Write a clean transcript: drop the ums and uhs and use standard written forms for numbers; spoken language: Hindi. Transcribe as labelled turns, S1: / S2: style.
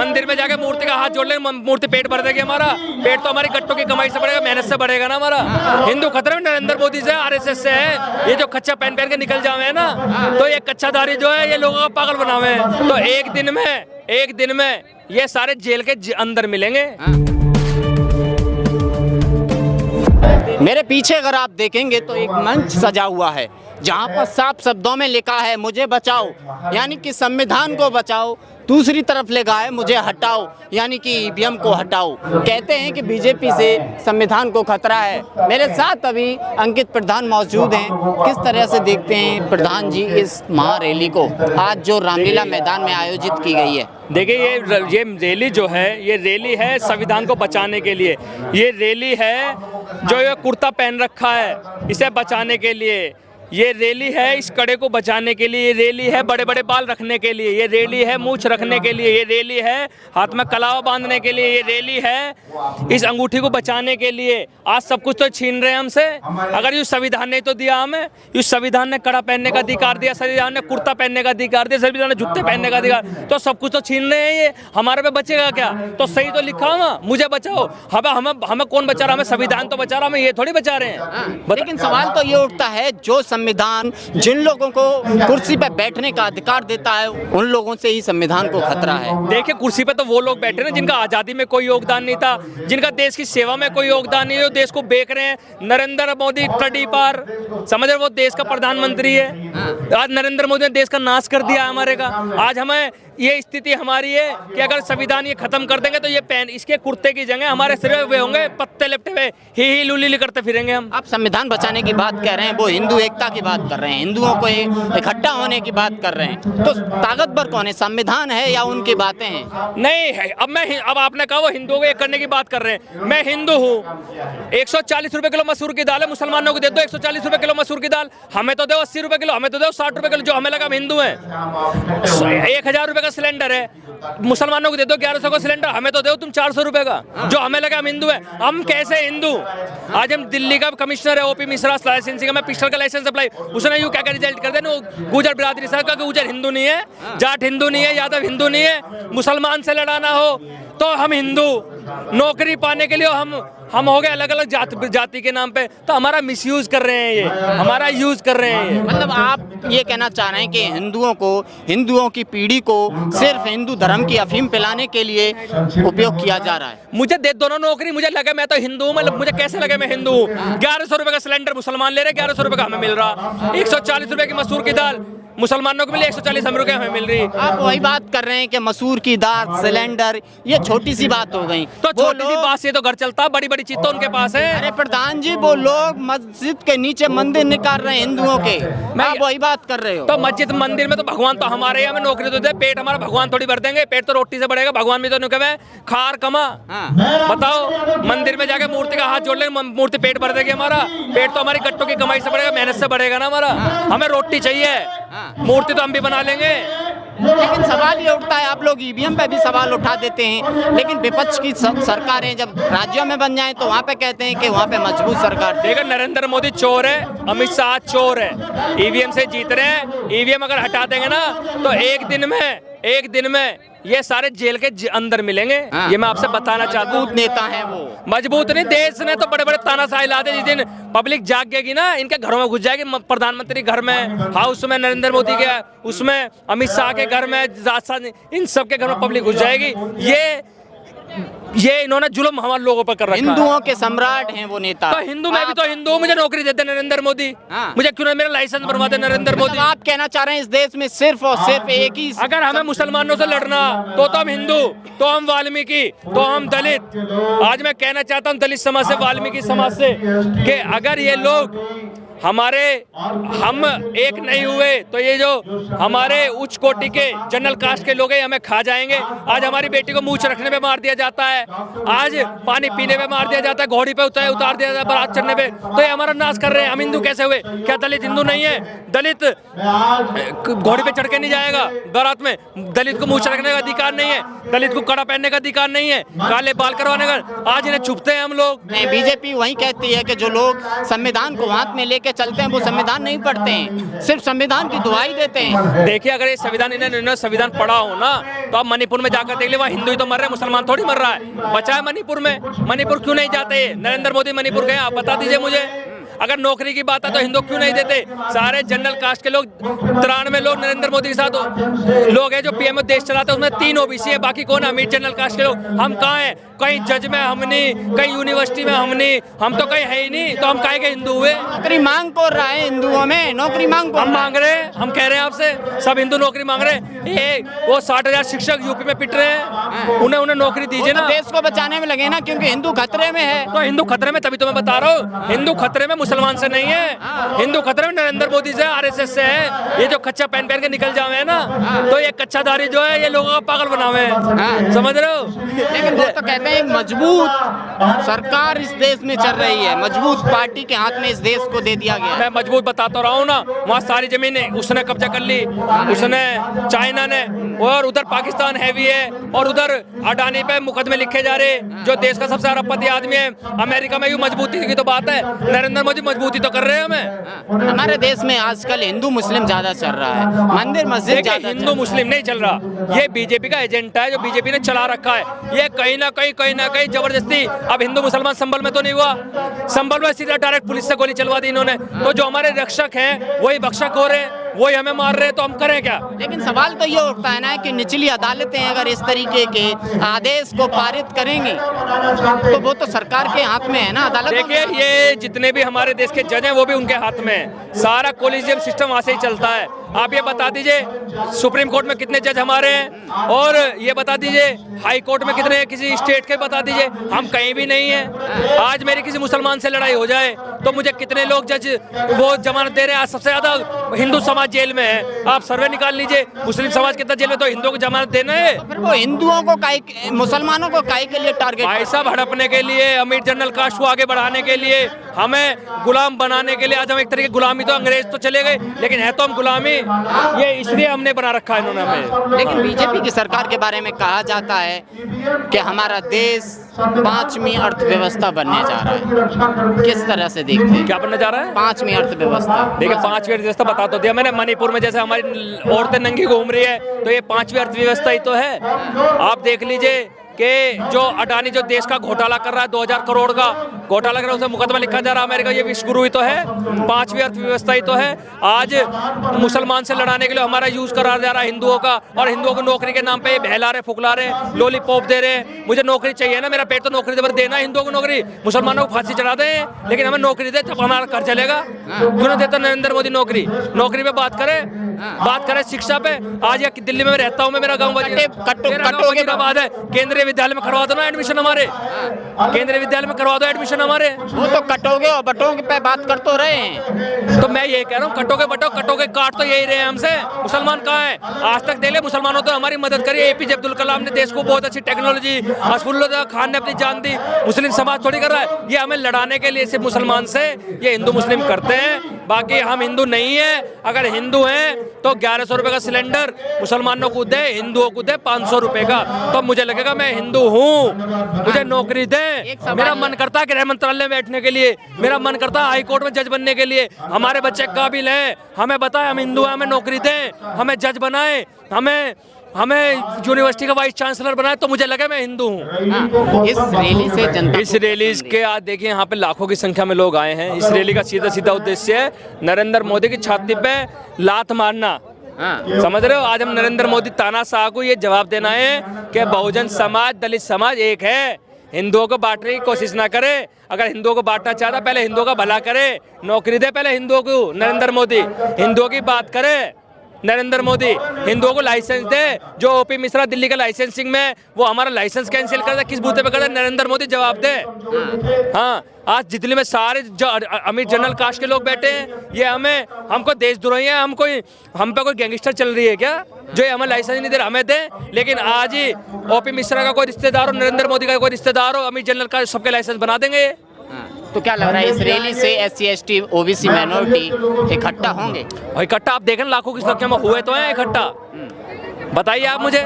S1: मंदिर में जाके मूर्ति का हाथ जोड़ लेंगे, मूर्ति पेट भर देगी हमारा। पेट तो हमारी गट्टों की कमाई से बढ़ेगा, मेहनत से बढ़ेगा ना हमारा। हिंदू खतरे में नरेंद्र मोदी से, आरएसएस से है। ये जो कच्चा पहन के निकल जावे है ना, तो ये कच्चाधारी जो है ये लोगों का पागल बनावे हैं। तो एक दिन में ये सारे जेल के अंदर मिलेंगे।
S2: मेरे पीछे अगर आप देखेंगे तो एक मंच सजा हुआ है जहां पर साफ शब्दों में लिखा है मुझे बचाओ, यानी कि संविधान को बचाओ। दूसरी तरफ लिखा है मुझे हटाओ, यानी कि ईवीएम को हटाओ। कहते हैं कि बीजेपी से संविधान को खतरा है। मेरे साथ अभी अंकित प्रधान मौजूद हैं। किस तरह से देखते हैं प्रधान जी इस महारैली को, आज जो रामलीला मैदान में आयोजित की गई है?
S1: देखिए ये रैली जो है, ये रैली है संविधान को बचाने के लिए। ये रैली है जो ये कुर्ता पहन रखा है इसे बचाने के लिए। ये रैली है इस कड़े को बचाने के लिए। ये रैली है बड़े बड़े बाल रखने के लिए। ये रैली है मूंछ रखने के लिए। ये रैली है हाथ में कलावा बांधने के लिए। ये रैली है इस अंगूठी को बचाने के लिए। आज सब कुछ तो छीन रहे हैं हमसे। अगर ये संविधान ने तो दिया हमें, इस संविधान ने कड़ा पहनने का अधिकार दिया, संविधान ने कुर्ता पहनने का अधिकार दिया, संविधान ने जूते पहनने का अधिकार, तो सब कुछ तो छीन रहे हैं। ये हमारे पे बचेगा क्या? तो सही तो लिखा ना, मुझे बचाओ। हमें कौन बचा रहा? हमें संविधान तो बचा रहा, हमें ये थोड़ी बचा रहे हैं।
S2: लेकिन सवाल तो ये उठता है जो संविधान जिन लोगों को कुर्सी पे बैठने का अधिकार देता है उन लोगों से ही संविधान को खतरा है।
S1: देखिए कुर्सी पे तो वो लोग बैठे ना जिनका आजादी में कोई योगदान नहीं था, जिनका देश की सेवा में कोई योगदान नहीं है, जो देश को बेच रहे हैं। नरेंद्र मोदी तड़ी पार, समझ रहे, वो देश का प्रधानमंत्री है। आज नरेंद्र मोदी ने देश का नाश कर दिया हमारे का। आज हमें ये स्थिति हमारी है कि अगर संविधान ये खत्म कर देंगे तो ये पैन इसके कुर्ते की जगह हमारे सिर पे होंगे पत्ते लिपटे हुए, ही लुली करते फिरेंगे हम।
S2: आप संविधान बचाने की बात कर रहे हैं, वो हिंदू एकता की बात कर रहे हैं, हिंदुओं को इकट्ठा होने की बात कर रहे हैं। तो ताकतवर कौन है, संविधान है या उनकी बातें हैं?
S1: नहीं है। अब आपने कहा वो हिंदुओं को एक करने की बात कर रहे हैं। मैं हिंदू हूँ। 140 रुपए किलो मसूर की दाल है, मुसलमानों को दे दो 140 रुपए किलो मसूर की दाल। हमें तो दो 80 रुपए किलो, हमें तो दो 60 रुपए किलो, जो हमें लगा हम हिंदू हैं। 1000 रुपए का सिलेंडर है, मुसलमानों को दे दो 1100 का सिलेंडर, हमें तो दो तुम 400 रुपए का, जो हमें लगा हम हिंदू हैं। हम कैसे हिंदू? आज हम दिल्ली का कमिश्नर है ओपी मिश्रा लाइसेंसिंग का, मैं पिस्टल का लाइसेंस अप्लाई, उसने यूं क्या रिजल्ट कर देना गुजर बिरादरी साहब का, गुजर हिंदू नहीं है, जाट हिंदू नहीं है, यादव हिंदू नहीं है। मुसलमान से लड़ाना हो तो हम हिंदू, नौकरी पाने के लिए हम हो गए अलग अलग जाति के नाम पे, तो हमारा मिसयूज कर रहे हैं, ये हमारा यूज कर रहे हैं।
S2: मतलब आप ये कहना चाह रहे हैं कि हिंदुओं की पीढ़ी को सिर्फ हिंदू धर्म की अफीम पिलाने के लिए उपयोग किया जा रहा है?
S1: मुझे दे दोनों नौकरी, मुझे लगे मैं तो हिंदू हूँ, मतलब मुझे कैसे लगे मैं हिंदू हूँ। 1100 रुपए का सिलेंडर मुसलमान ले रहे, 1100 रुपए का हमें मिल रहा। 140 रुपए की मसूर की दाल मुसलमानों को मिले, 140 रुपए हमें मिल रही।
S2: आप वही बात कर रहे हैं कि मसूर की दाल, सिलेंडर, ये छोटी सी बात हो गई।
S1: तो छोटी सी बात से तो घर चलता, बड़ी बड़ी चीज तो उनके पास है।
S2: अरे प्रधान जी, वो लोग मस्जिद के नीचे मंदिर निकाल रहे हैं हिंदुओं के, आप वही बात कर रहे हो।
S1: तो मस्जिद मंदिर में तो भगवान तो हमारे, हमें नौकरी तो दे, पेट हमारा भगवान थोड़ी भर देंगे। पेट तो रोटी से बढ़ेगा, भगवान भी तो नहीं कहे खार कमा। बताओ, मंदिर में जाके मूर्ति का हाथ जोड़ लेंगे, मूर्ति पेट भर देगी हमारा। पेट तो हमारी गट्टों की कमाई से बढ़ेगा, मेहनत से बढ़ेगा ना हमारा। हमें रोटी चाहिए, मूर्ति तो हम भी बना लेंगे।
S2: लेकिन सवाल ये उठता है, आप लोग ईवीएम पे भी सवाल उठा देते हैं, लेकिन विपक्ष की सरकारें जब राज्यों में बन जाएं तो वहाँ पे कहते हैं कि वहाँ पे मजबूत सरकार।
S1: देखो नरेंद्र मोदी चोर है, अमित शाह चोर है, ईवीएम से जीत रहे हैं। ईवीएम अगर हटा देंगे ना तो एक दिन में ये सारे जेल के अंदर मिलेंगे। ये मैं आपसे बताना चाहता हूँ।
S2: मजबूत नेता है वो,
S1: मजबूत नहीं, देश ने तो बड़े बड़े तानाशाही लाते। जिस दिन पब्लिक जागेगी ना, इनके घरों में घुस जाएगी। प्रधानमंत्री घर में, हाउस में नरेंद्र मोदी के, उसमें अमित शाह के घर में, राजस्थान, इन सब के घर में पब्लिक घुस जाएगी। ये इन्होंने जुल्म हमारे लोगों पर कर रखा है।
S2: हिंदुओं के सम्राट हैं वो नेता।
S1: तो हिंदू, मैं भी तो हिंदू, मुझे नौकरी देते नरेंद्र मोदी। मुझे क्यों ना मेरा लाइसेंस बनवाते नरेंद्र मोदी।
S2: आप कहना चाह रहे हैं इस देश में सिर्फ और सिर्फ एक ही,
S1: अगर हमें मुसलमानों से लड़ना तो हम हिंदू, तो हम वाल्मीकि, तो हम दलित। आज मैं कहना चाहता हूँ दलित समाज से, वाल्मीकि समाज से, कि अगर ये लोग हम एक नहीं हुए तो ये जो हमारे उच्च कोटि के जनरल कास्ट के लोग हैं हमें खा जाएंगे। आज हमारी बेटी को मूंछ रखने पे मार दिया जाता है, आज पानी पीने पे मार दिया जाता है, घोड़ी पे उतार दिया जाता है बारात चढ़ने पे, तो ये हमारा नाश कर रहे हैं। हम हिंदू कैसे हुए? क्या दलित हिंदू नहीं है? दलित घोड़ी पे चढ़ के नहीं जाएगा बारात में, दलित को मूंछ रखने का अधिकार नहीं है, दलित को कड़ा पहनने का अधिकार नहीं है, काले बाल करवाने का। आज इन्हें छुपते हैं हम लोग।
S2: बीजेपी वही कहती है कि जो लोग संविधान को हाथ में लेके के चलते हैं, वो संविधान नहीं पढ़ते हैं, सिर्फ संविधान की दुहाई देते हैं।
S1: देखिए, अगर ये संविधान इन्होंने संविधान पढ़ा हो ना, तो आप मणिपुर में जाकर देख ले, वहाँ हिंदू ही तो मर रहे हैं, मुसलमान थोड़ी मर रहा है। बचा है मणिपुर में, मणिपुर क्यों नहीं जाते? नरेंद्र मोदी मणिपुर गए, आप बता दीजिए मुझे। अगर नौकरी की बात है तो हिंदू क्यों नहीं देते? सारे जनरल कास्ट के लोग 93 लोग नरेंद्र मोदी के साथ लोग हैं जो पीएम देश चलाते हैं, उसमें 3 ओबीसी है, बाकी कौन है? अमीर जनरल कास्ट के लोग। हम कहाँ हैं? कहीं जज में हम नहीं, कहीं यूनिवर्सिटी में हम नहीं, हम तो कहीं है ही नहीं, तो हम काहे के हिंदू हुए?
S2: नौकरी मांग कौन रहा है हिंदुओं में? नौकरी मांग कौन?
S1: हम मांग रहे हैं, हम कह रहे हैं आपसे, सब हिंदू नौकरी मांग रहे हैं। ये वो 60,000 शिक्षक यूपी में पिट रहे हैं, उन्हें नौकरी दीजिए ना।
S2: देश को बचाने में लगे ना, क्योंकि हिंदू खतरे में है।
S1: तो हिंदू खतरे में, तभी तो मैं बता रहा हूँ, हिंदू खतरे में मुसलमान से नहीं है, हिंदू खतरे में नरेंद्र मोदी से, आरएसएस से है। ये जो कच्चा पहन के निकल जावे है ना, तो ये कच्चाधारी जो है, ये लोगों का पागल बनावे है, समझ रहे हो?
S2: लेकिन वो तो कहते हैं मजबूत सरकार इस देश में चल रही है, मजबूत पार्टी के हाथ में इस देश को दे दिया गया है।
S1: मैं मजबूत बताता रहा हूँ ना, वहाँ सारी जमीनें उसने कब्जा कर ली, उसने, चाइना ने, और उधर पाकिस्तान हैवी है, और उधर अडानी पे मुकदमे लिखे जा रहे, जो देश का सबसे अरबपति आदमी है। अमेरिका में यूँ मजबूती की तो बात है, नरेंद्र मोदी मजबूती तो कर रहे हैं हमें।
S2: हमारे देश में आजकल हिंदू मुस्लिम ज्यादा चल रहा है, मंदिर मस्जिद ज्यादा।
S1: हिंदू मुस्लिम नहीं चल रहा, ये बीजेपी का एजेंडा है जो बीजेपी ने चला रखा है। ये कहीं ना कहीं जबरदस्ती। अब हिंदू मुसलमान संभल में तो नहीं हुआ, संभल में सीधा डायरेक्ट पुलिस से गोली चलवा दी इन्होंने। तो जो हमारे रक्षक हैं वही भक्षक हो रहे हैं, वही हमें मार रहे हैं, तो हम करें क्या?
S2: लेकिन सवाल तो ये उठता है ना कि निचली अदालतें अगर इस तरीके के आदेश को पारित करेंगी तो वो तो सरकार के हाथ में है ना, अदालत।
S1: देखिए, ये जितने भी हमारे देश के जज हैं वो भी उनके हाथ में है, सारा कोलिजियम सिस्टम वहाँ से ही चलता है। आप ये बता दीजिए सुप्रीम कोर्ट में कितने जज हमारे हैं, और ये बता दीजिए हाई कोर्ट में कितने, किसी स्टेट के बता दीजिए। हम कहीं भी नहीं है। आज मेरी किसी मुसलमान से लड़ाई हो जाए तो मुझे कितने लोग जज वो जमानत दे रहे हैं। आज सबसे ज्यादा हिंदू समाज जेल में है, आप सर्वे निकाल लीजिए, मुस्लिम समाज कितना जेल में, तो हिंदुओं को जमानत देना है।
S2: तो फिर वो हिंदुओं को मुसलमानों को काहे के लिए टारगेट?
S1: भाई साहब, हड़पने के लिए, अमीर जनरल कास्ट को आगे बढ़ाने के लिए, हमें गुलाम बनाने के लिए। आज हम एक तरीके गुलामी, तो अंग्रेज तो चले गए, लेकिन है तो हम गुलामी, ये इसलिए हमने बना रखा है इन्होंने हमें।
S2: लेकिन बीजेपी की सरकार के बारे में कहा जाता है कि हमारा देश 5वीं अर्थव्यवस्था बनने जा रहा है, किस तरह से देखते हैं?
S1: क्या बनने जा रहा है?
S2: 5वीं अर्थव्यवस्था।
S1: देखिए, 5वीं अर्थव्यवस्था बता तो दिया मैंने। मणिपुर में जैसे हमारी औरतें नंगी घूम रही है, तो ये 5वीं अर्थव्यवस्था ही तो है। आप देख लीजिए कि जो अडानी जो देश का घोटाला कर रहा है, 2000 करोड़ का घोटाला कर रहा है, उसमें मुकदमा लिखा जा रहा है अमेरिका, ये विश्व गुरु ही तो है, 5वीं अर्थव्यवस्था ही तो है। आज मुसलमान से लड़ाने के लिए हमारा यूज करा जा रहा है हिंदुओं का, और हिंदुओं को नौकरी के नाम पे बहला रहे, फुकला रहे, लॉलीपॉप दे रहे हैं। मुझे नौकरी चाहिए ना, मेरा पेट तो नौकरी जबर देना, हिंदुओं को नौकरी, मुसलमानों को फांसी चढ़ा दे, लेकिन हमें नौकरी दे तब हमारा घर चलेगा। क्यों नहीं देता नरेंद्र मोदी नौकरी? नौकरी पे बात करे शिक्षा पे। आज या दिल्ली में रहता हूँ मैं, मेरा गाँव वजीराबाद है, केंद्रीय विद्यालय में करवा दो ना एडमिशन हमारे, केंद्रीय विद्यालय में करवा दो एडमिशन हमारे।
S2: वो तो कटोगे और बटोगे पे बात कर तो रहे हैं।
S1: तो मैं ये कह रहा हूँ, कटोगे बटो, कटोगे काट तो यही रहे हैं हमसे। मुसलमान कहाँ है? आज तक देख ले, मुसलमानों तो हमारी मदद करी। एपीजे अब्दुल कलाम ने देश को बहुत अच्छी टेक्नोलॉजी, असफुल्लाह खान ने अपनी जान दी, मुस्लिम समाज थोड़ी कर रहा है। ये हमें लड़ाने के लिए सिर्फ मुसलमान से ये हिंदू मुस्लिम करते हैं, बाकी हम हिंदू नहीं है। अगर हिंदू हैं तो 1100 रुपए का सिलेंडर मुसलमानों को दे, हिंदुओं को दे 500 रुपए का, तो मुझे लगेगा मैं हिंदू हूँ, मुझे नौकरी दे। मेरा मन करता है गृह मंत्रालय में बैठने के लिए, मेरा मन करता है हाई कोर्ट में जज बनने के लिए। हमारे बच्चे काबिल हैं, हमें बताएं, हम हिंदू हैं, हमें नौकरी दें, हमें जज बनाएं, हमें यूनिवर्सिटी का वाइस चांसलर बनाए, तो मुझे लगे मैं हिंदू हूँ।
S2: इस रैली से जनता,
S1: इस रैली के आज देखिए यहाँ पे लाखों की संख्या में लोग आए हैं। इस रैली का सीधा उद्देश्य है नरेंद्र मोदी की छाती पे लात मारना। समझ रहे हो? आज हम नरेंद्र मोदी तानाशाह को ये जवाब देना है कि बहुजन समाज, दलित समाज एक है, हिंदुओं को बांटने की कोशिश ना करे। अगर हिंदुओं को बांटना चाहता, पहले हिंदुओं का भला करे, नौकरी दे पहले हिंदुओं को। नरेंद्र मोदी हिंदुओं की बात करे, नरेंद्र मोदी हिंदुओं को लाइसेंस दे। जो ओपी मिश्रा दिल्ली का लाइसेंसिंग में, वो हमारा लाइसेंस कैंसिल कर दे, किस बूते पे कर दे, नरेंद्र मोदी जवाब दे। हाँ, आज दिल्ली में सारे जो अमीर जनरल कास्ट के लोग बैठे हैं, ये हमको देशद्रोही है, हम पे कोई गैंगस्टर चल रही है क्या, जो हमें लाइसेंस नहीं दे रहा, हमें दे। लेकिन आज ही ओपी मिश्रा का कोई रिश्तेदार हो, नरेंद्र मोदी का कोई रिश्तेदार हो, अमीर जनरल का सबके लाइसेंस बना देंगे।
S2: तो क्या लग रहा है इस रैली से SC ST OBC माइनॉरिटी इकट्ठा होंगे?
S1: और इकट्ठा आप देखें, लाखों की संख्या में हुए तो हैं इकट्ठा। बताइए आप मुझे।